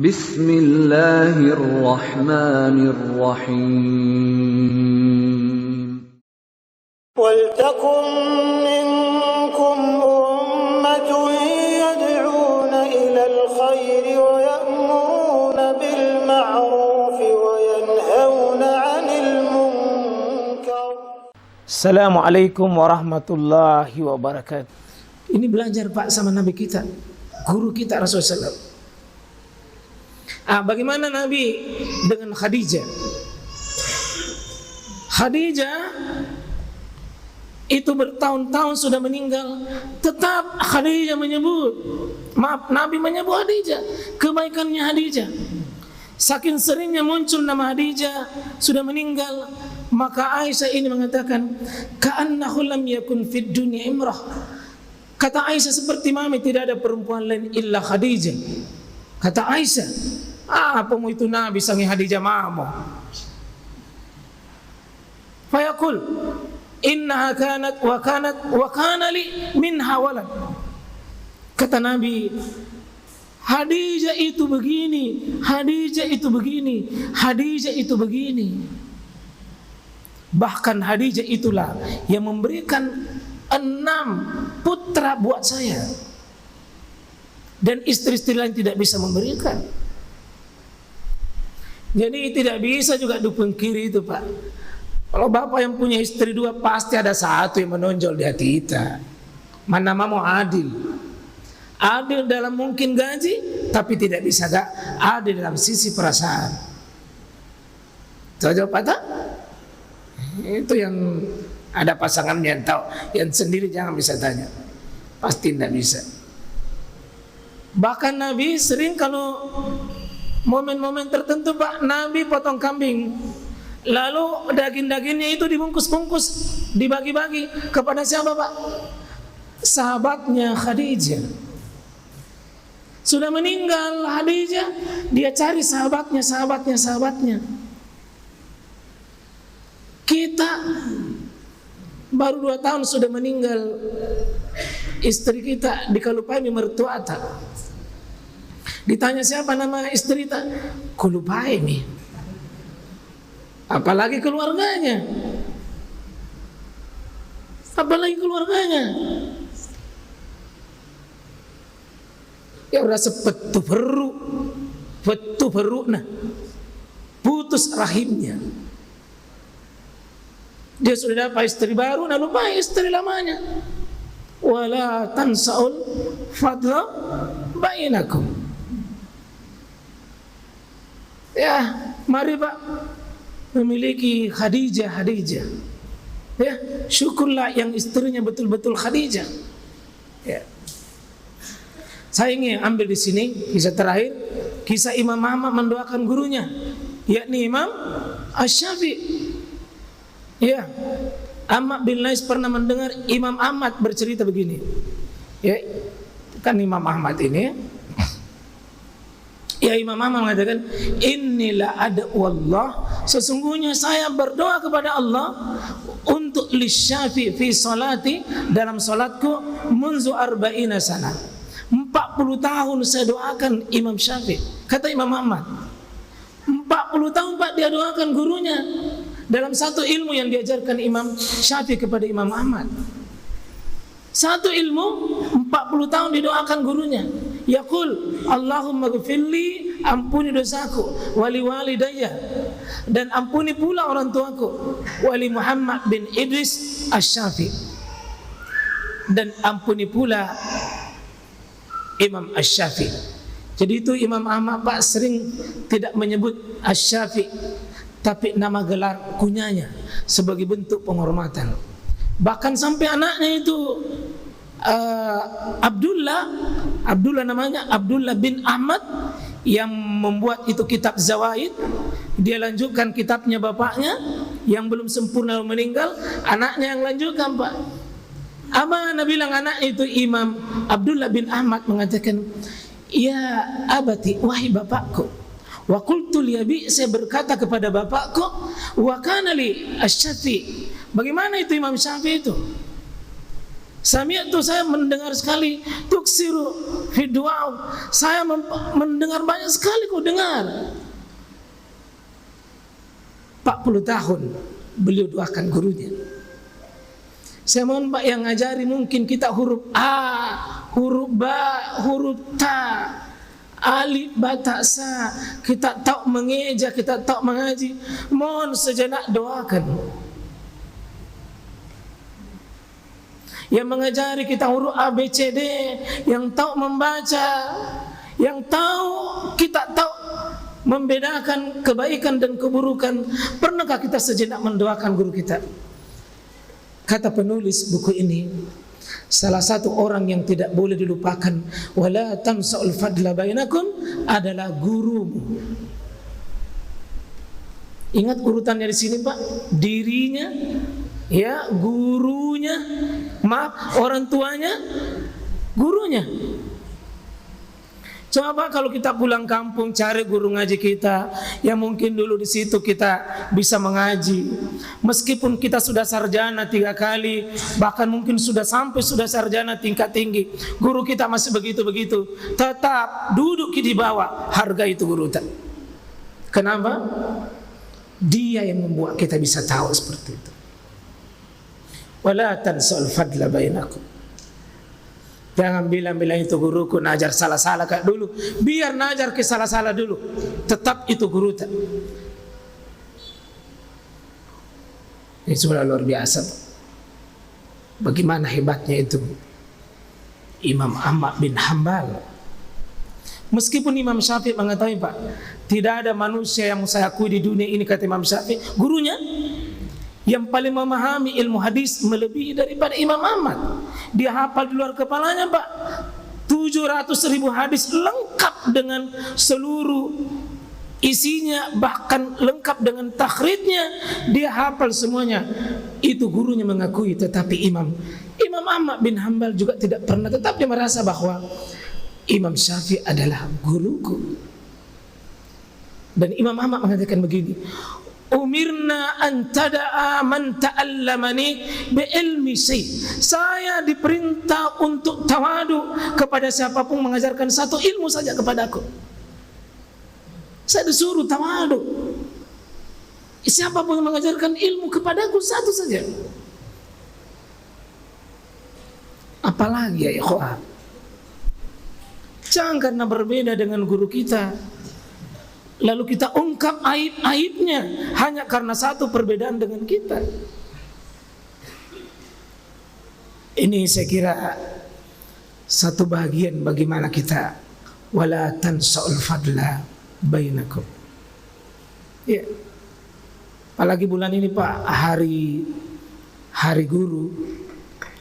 Bismillahirrahmanirrahim. وَلْتَكُنْ مِنْكُمْ أُمَّةٌ يَدْعُونَ إِلَى الْخَيْرِ وَيَأْمُرُونَ بِالْمَعْرُوفِ وَيَنْهَوْنَ عَنِ الْمُنْكَرِ. Assalamualaikum warahmatullahi wabarakatuh. Ini belajar Pak sama Nabi kita, guru kita Rasulullah SAW. Bagaimana Nabi dengan Khadijah? Khadijah itu bertahun-tahun sudah meninggal, tetap Khadijah Nabi menyebut Khadijah, kebaikannya Khadijah. Saking seringnya muncul nama Khadijah sudah meninggal, maka Aisyah ini mengatakan, ka'annahu lam yakun fid dunya imrah. Kata Aisyah, seperti mami tidak ada perempuan lain illa Khadijah. Kata Aisyah, apa mau itu Nabi sangi Khadijah mamo? Fayaqul innaha kanat wa kana li minha walad. Kata Nabi, Khadijah itu begini, Khadijah itu begini, Khadijah itu begini. Bahkan Khadijah itulah yang memberikan 6 putra buat saya, dan istri-istri lain tidak bisa memberikan. Jadi tidak bisa juga dipungkiri itu Pak. Kalau bapak yang punya istri 2, pasti ada satu yang menonjol di hati kita. Mana mau adil. Adil dalam mungkin gaji, tapi tidak bisa adil dalam sisi perasaan. Cocok Pak tak? Itu yang ada pasangannya yang tahu. Yang sendiri jangan bisa tanya. Pasti tidak bisa. Bahkan Nabi sering kalau momen-momen tertentu Pak, Nabi potong kambing, lalu daging-dagingnya itu dibungkus-bungkus, dibagi-bagi kepada siapa Pak? Sahabatnya Khadijah. Sudah meninggal Khadijah, dia cari sahabatnya. Kita baru 2 tahun sudah meninggal istri kita, dikalupai mertua tak. Ditanya siapa nama istri tak, kulupai nih. Apalagi keluarganya. Ya rasa petu peruk nah. Putus rahimnya. Dia sudah dapat istri baru, nah lupa istri lamanya. Wala tansaul fadla bainakum. Ya, mari Pak memiliki Khadijah. Ya, syukurlah yang istrinya betul-betul Khadijah. Ya. Saya ingin ambil di sini kisah terakhir, kisah Imam Ahmad mendoakan gurunya, yakni Imam Asy-Syafi'i. Ya, Ahmad bin Lais pernah mendengar Imam Ahmad bercerita begini. Ya, kan Imam Ahmad ini, ya Imam Ahmad mengatakan, Innila ad'u Allah, sesungguhnya saya berdoa kepada Allah untuk lisyafi fi salati, dalam salatku, munzu arba'ina sana, 40 tahun saya doakan Imam Syafi'i. Kata Imam Ahmad, 40 tahun Pak dia doakan gurunya dalam satu ilmu yang diajarkan Imam Syafi'i kepada Imam Ahmad. Satu ilmu 40 tahun didoakan gurunya. Yaqul Allahumma ghfirli, ampuni dosaku, wali walidayya, dan ampuni pula orang tuaku, wali Muhammad bin Idris Asy-Syafi'i, dan ampuni pula Imam Asy-Syafi'i. Jadi itu Imam Ahmad Pak sering tidak menyebut Asy-Syafi'i, tapi nama gelar kunyanya sebagai bentuk penghormatan. Bahkan sampai anaknya itu Abdullah namanya, Abdullah bin Ahmad, yang membuat itu kitab Zawaid. Dia lanjutkan kitabnya bapaknya yang belum sempurna meninggal, anaknya yang lanjutkan Pak. Anak bilang anak itu Imam Abdullah bin Ahmad mengatakan, ya abati, wahai bapakku, wa qultu li abi, saya berkata kepada bapakku, wa kana li Asy-Syafi'i, bagaimana itu Imam Syafi'i itu? Sami'tu, saya mendengar sekali, tuksiru fi du'a, saya mendengar banyak sekali kau dengar. 40 tahun beliau doakan gurunya. Saya mohon Pak yang ngajari, mungkin kita huruf A, huruf Ba, huruf Ta, alif, ba, ta, sa, kita tahu mengeja, kita tahu mengaji, mohon sejenak doakan. Yang mengajari kita huruf A, B, C, D, yang tahu membaca, yang tahu, kita tahu membedakan kebaikan dan keburukan. Pernahkah kita sejenak mendoakan guru kita? Kata penulis buku ini, salah satu orang yang tidak boleh dilupakan, wala tansa'ul fadla bainakum, adalah gurumu. Ingat urutannya di sini Pak, dirinya, ya, gurunya, maaf, orang tuanya, gurunya. Coba kalau kita pulang kampung cari guru ngaji kita yang mungkin dulu di situ kita bisa mengaji. Meskipun kita sudah sarjana 3 kali, bahkan mungkin sudah sarjana tingkat tinggi, guru kita masih begitu-begitu, tetap duduk di bawah, harga itu guru. Kenapa? Dia yang membuat kita bisa tahu seperti itu. Wala tansa'ul fadla bainakum. Jangan bilang-bilang itu guruku najar salah-salah kayak dulu. Biar najar ke salah-salah dulu, tetap itu guru. Ini sudah luar biasa. Bagaimana hebatnya itu Imam Ahmad bin Hanbal. Meskipun Imam Syafi'i mengetahui Pak, tidak ada manusia yang saya akui di dunia ini, kata Imam Syafi'i, gurunya yang paling memahami ilmu hadis melebihi daripada Imam Ahmad. Dia hafal di luar kepalanya Pak 700.000 hadis lengkap dengan seluruh isinya, bahkan lengkap dengan takhrijnya. Dia hafal semuanya. Itu gurunya mengakui. Tetapi Imam Ahmad bin Hanbal juga tidak pernah, tetap dia merasa bahwa Imam Syafi'i adalah guruku. Dan Imam Ahmad mengatakan begini, umirna an tada'a man ta'allamani bi'ilmi syai'. Saya diperintah untuk tawadu kepada siapapun mengajarkan satu ilmu saja kepadaku. Saya disuruh tawadu. Siapapun yang mengajarkan ilmu kepadaku satu saja. Apalagi ya ikhwah, jangan karena berbeda dengan guru kita lalu kita ungkap aib-aibnya hanya karena satu perbedaan dengan kita. Ini saya kira satu bagian bagaimana kita wala tansa'ul fadla bainakum. Ya. Apalagi bulan ini Pak, hari guru.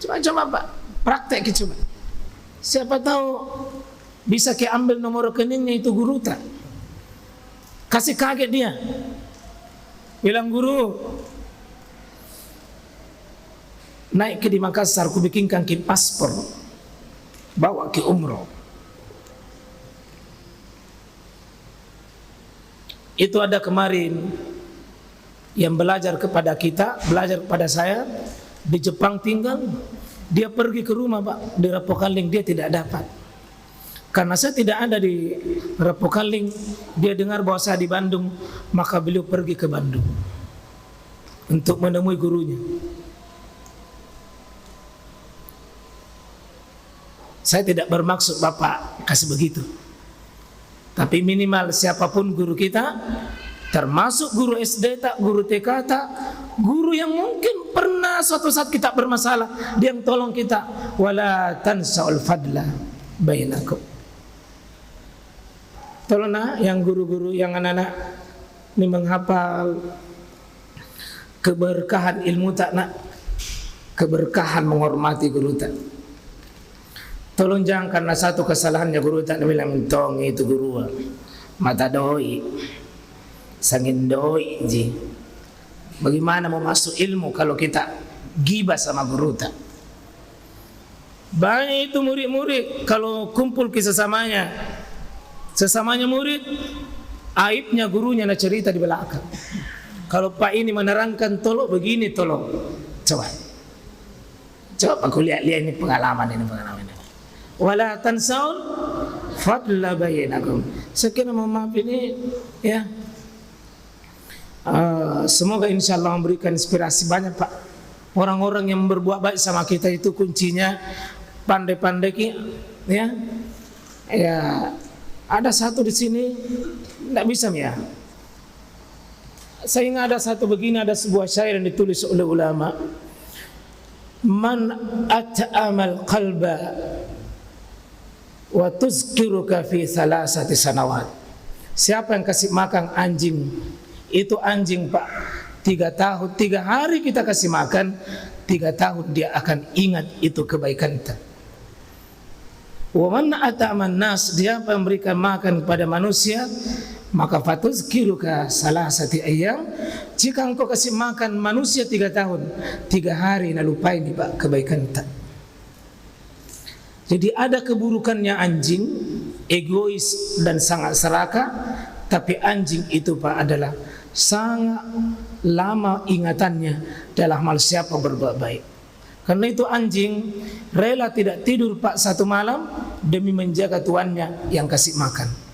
Coba Pak, praktek coba. Siapa tahu bisa ambil nomor rekeningnya itu guru tak? Kasih kaget dia. Bilang, guru, naik ke di Makassar, ku bikinkan ke paspor, bawa ke umroh. Itu ada kemarin yang belajar kepada kita, belajar kepada saya, di Jepang tinggal. Dia pergi ke rumah Pak, di Rapokaling, dia tidak dapat. Karena saya tidak ada di Rapokaling, dia dengar bahwa saya di Bandung, maka beliau pergi ke Bandung untuk menemui gurunya. Saya tidak bermaksud Bapak kasih begitu, tapi minimal siapapun guru kita, termasuk guru SD tak, guru TK tak, guru yang mungkin pernah suatu saat kita bermasalah, dia yang tolong kita. Wala tansa'ul fadla bainakum. Tolonglah yang guru-guru, yang anak-anak ini menghafal, keberkahan ilmu tak nak, keberkahan menghormati guru tak. Tolong jangan karena satu kesalahannya guru tak bilang mentong itu guru mata doi, sangin doi ji. Bagaimana mau masuk ilmu kalau kita gibah sama guru tak? Banyak itu murid-murid kalau kumpul ke sesamanya murid, aibnya gurunya nak cerita di belakang. Kalau Pak ini menerangkan tolong begini, tolong coba Coba aku lihat ini pengalaman ini. Wala tansaul fadla bainakum. Sekian mohon maaf ini ya. Semoga insya Allah memberikan inspirasi banyak Pak. Orang-orang yang berbuat baik sama kita itu kuncinya pandai-pandai ya. Ya ada satu di sini tidak bisa ya. Saya ingat ada satu begini, ada sebuah syair yang ditulis oleh ulama. Man at'amal qalba wa tuzkiruka fi salasati sanawat. Siapa yang kasih makan anjing, itu anjing Pak 3 tahun, 3 hari kita kasih makan, 3 tahun dia akan ingat itu kebaikan kita. Wa man at'aman nas, dia memberikan makan kepada manusia, maka fatuzkiruka salasati ayyam. Jika engkau kasih makan manusia 3 tahun, 3 hari nak lupain Pak kebaikan kita. Jadi ada keburukannya anjing, egois dan sangat serakah, tapi anjing itu Pak adalah sangat lama ingatannya dalam hal siapa berbuat baik. Karena itu anjing rela tidak tidur Pak 1 malam demi menjaga tuannya yang kasih makan.